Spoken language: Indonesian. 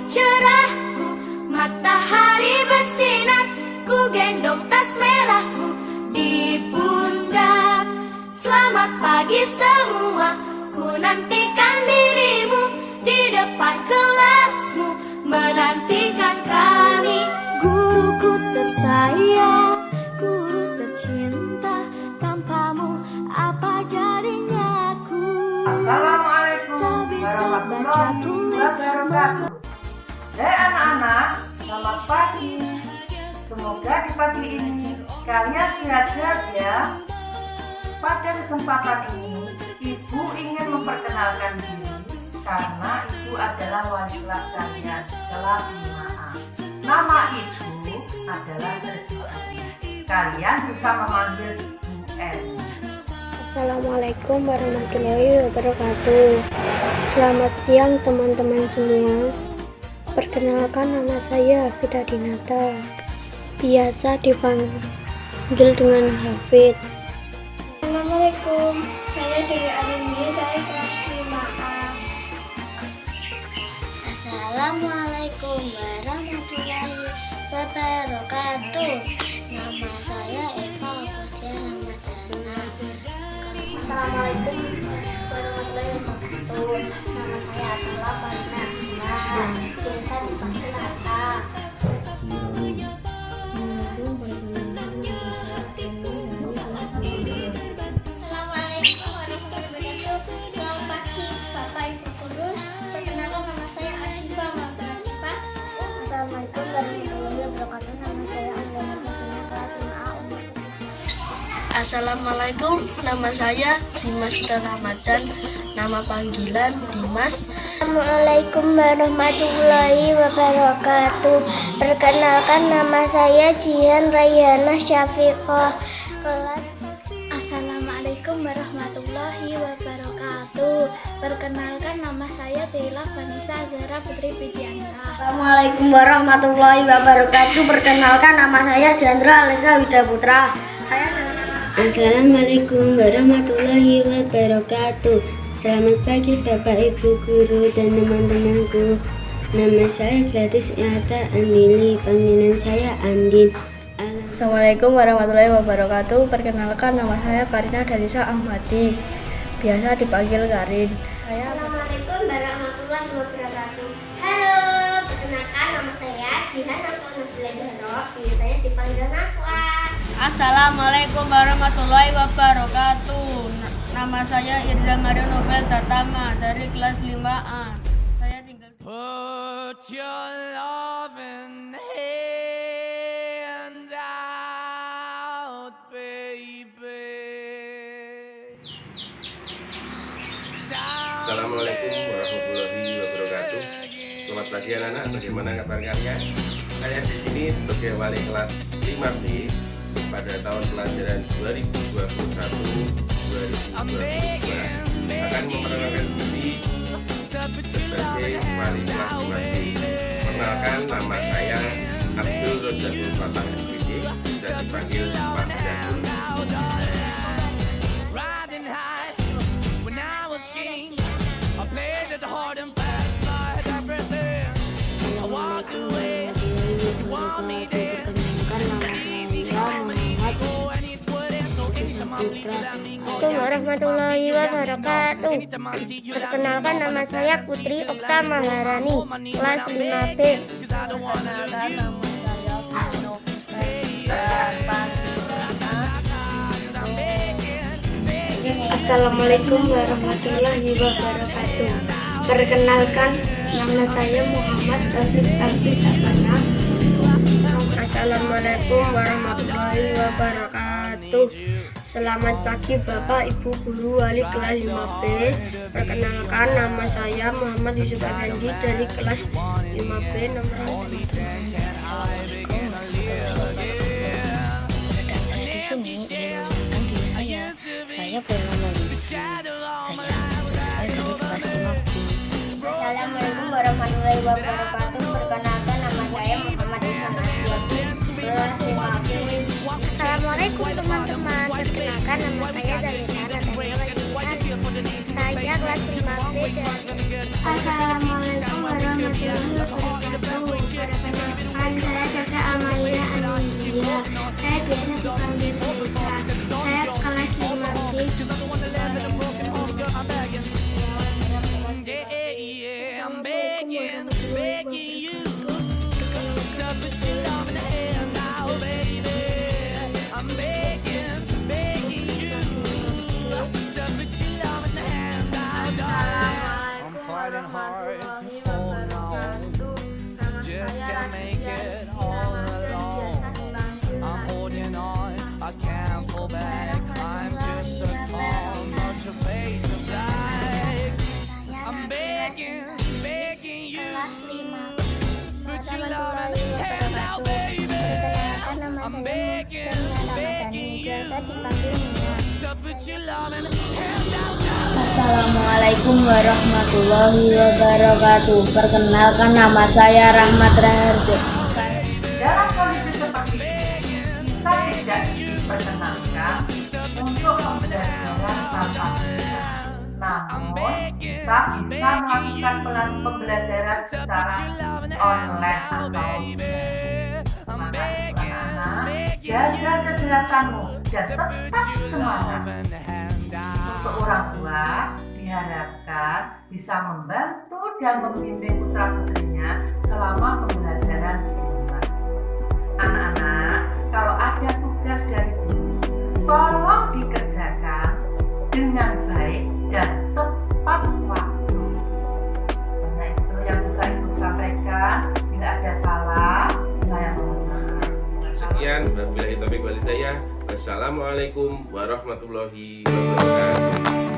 cerahku, matahari bersinar, ku gendong tas merahku di pundak. Selamat pagi semua, ku nantikan dirimu di depan kelasmu, menantikan kami. Guruku tersayang, guru tercinta, tanpamu apa jadinya aku? Assalamualaikum warahmatullahi wabarakatuh. Hai anak-anak, selamat pagi. Semoga di pagi ini kalian sehat-sehat ya. Pada kesempatan ini, Ibu ingin memperkenalkan diri karena Ibu adalah wali kelas kalian kelas 5A. Nama Ibu adalah Rizky. Kalian bisa memanggil Bu N. Assalamualaikum warahmatullahi wabarakatuh. Selamat siang teman-teman semua. Perkenalkan, nama saya Hafida Dinata, biasa dipanggil dengan Hafid. Assalamualaikum, saya Dewi Arimbi, saya kelas 5A. Assalamualaikum warahmatullahi wabarakatuh. Nama saya Eva Agustia Ramadana. Assalamualaikum warahmatullahi wabarakatuh. Nama saya adalah Farina Asma, biasa dipanggil Atta. Assalamualaikum warahmatullahi wabarakatuh. Selamat pagi Bapak Ibu guru. Perkenalkan, nama saya Asyifa Mabratifa. Assalamualaikum warahmatullahi wabarakatuh. Nama saya Azana Fafina, kelas 5A umur 10. Assalamualaikum, nama saya Dimas Putra Ramadan, nama panggilan Dimas. Assalamualaikum warahmatullahi wabarakatuh. Perkenalkan, nama saya Jihan Raihana Syafiqah, kelas. Assalamualaikum warahmatullahi wabarakatuh. Perkenalkan, nama saya Deila Vanessa Zahra Putri Pidiansa. Assalamualaikum warahmatullahi wabarakatuh. Perkenalkan, nama saya Jandra Alexa Widaputra. Assalamualaikum warahmatullahi wabarakatuh. Selamat pagi Bapak Ibu guru dan teman-temanku. Nama saya Gladys Nyata Andini, panggilan saya Andin. Assalamualaikum warahmatullahi wabarakatuh. Perkenalkan, nama saya Karina Darisa Ahmadi, biasa dipanggil Karin. Assalamualaikum warahmatullahi wabarakatuh. Halo, perkenalkan, nama saya Jihan Naswa Nabila Dahro, biasanya dipanggil Naswa. Assalamualaikum warahmatullahi wabarakatuh. Nama saya Irza Mario Novel Tatama dari kelas 5A. Saya tinggal di... Put your loving hand out, baby. Assalamualaikum warahmatullahi wabarakatuh. Selamat pagi anak-anak, bagaimana kabar kalian? Saya di sini sebagai wali kelas 5B pada tahun pelajaran 2021-2022 akan memperkenalkan diri sebagai wali kelas 5B. Perkenalkan, nama saya Abdul Rozakul Fatah SPD, bisa dipanggil Pak Jadul. Riding high when I was king, I played it hard and fast, I had everything. I walked away, you want me there. Easy come and easy go, and it would end. So anytime I'm leaving, let me go. Assalamualaikum warahmatullahi wabarakatuh. Perkenalkan, nama saya Putri Okta Maharani, kelas 5B. Assalamualaikum warahmatullahi wabarakatuh. Perkenalkan, nama saya Muhammad Taufik Alfi Sabana. Assalamualaikum warahmatullahi wabarakatuh. Selamat pagi Bapak Ibu guru wali kelas 5B. Perkenalkan, nama saya Muhammad Yusuf Effendi dari kelas 5B nomor 1. Saya bernama Lucy. Saya dari kelas 5B. Assalamualaikum warahmatullahi wabarakatuh. Perkenalkan, nama saya Muhammad Ihsan Ardiati, kelas 5B. Assalamualaikum teman-teman. Perkenalkan, nama saya Zalina Natasha Wajibah. Saya kelas 5B. Assalamualaikum warahmatullahi wabarakatuh. wabarakatuh. Saya Caca Amalia Anindya. Saya biasa dipanggil Teresa. Saya kelas 5B. Yeah, I'm begging you to put your love in the hand now, baby. I'm begging you to put your love in the hand now, darling. I'm fighting hard to hold on, just can't make it all alone. I'm holding on, I can't fall back. I'm just a call, not your face of black. I'm begging you, put your love in the hand now, baby. I'm begging you to put your love in the hand now, darling. Assalamualaikum warahmatullahi wabarakatuh. Perkenalkan, nama saya Rahmat Raharjo. Dalam kondisi seperti ini, kita tidak diperkenankan untuk pembelajaran tatap muka. Namun, kita bisa melakukan pembelajaran secara online atau maka anak-anak, jaga kesehatanmu dan tetap semangat. Untuk orang tua diharapkan bisa membantu dan membimbing putra-putrinya selama pembelajaran di rumah. Anak-anak, kalau ada tugas dari guru, tolong dikerjakan dengan baik dan tepat waktu. Hanya itu yang bisa Ibu sampaikan. Bila ada salah, saya mohon maaf. Sekian, wabillahi taufiq wal hidayah. Wassalamualaikum warahmatullahi wabarakatuh.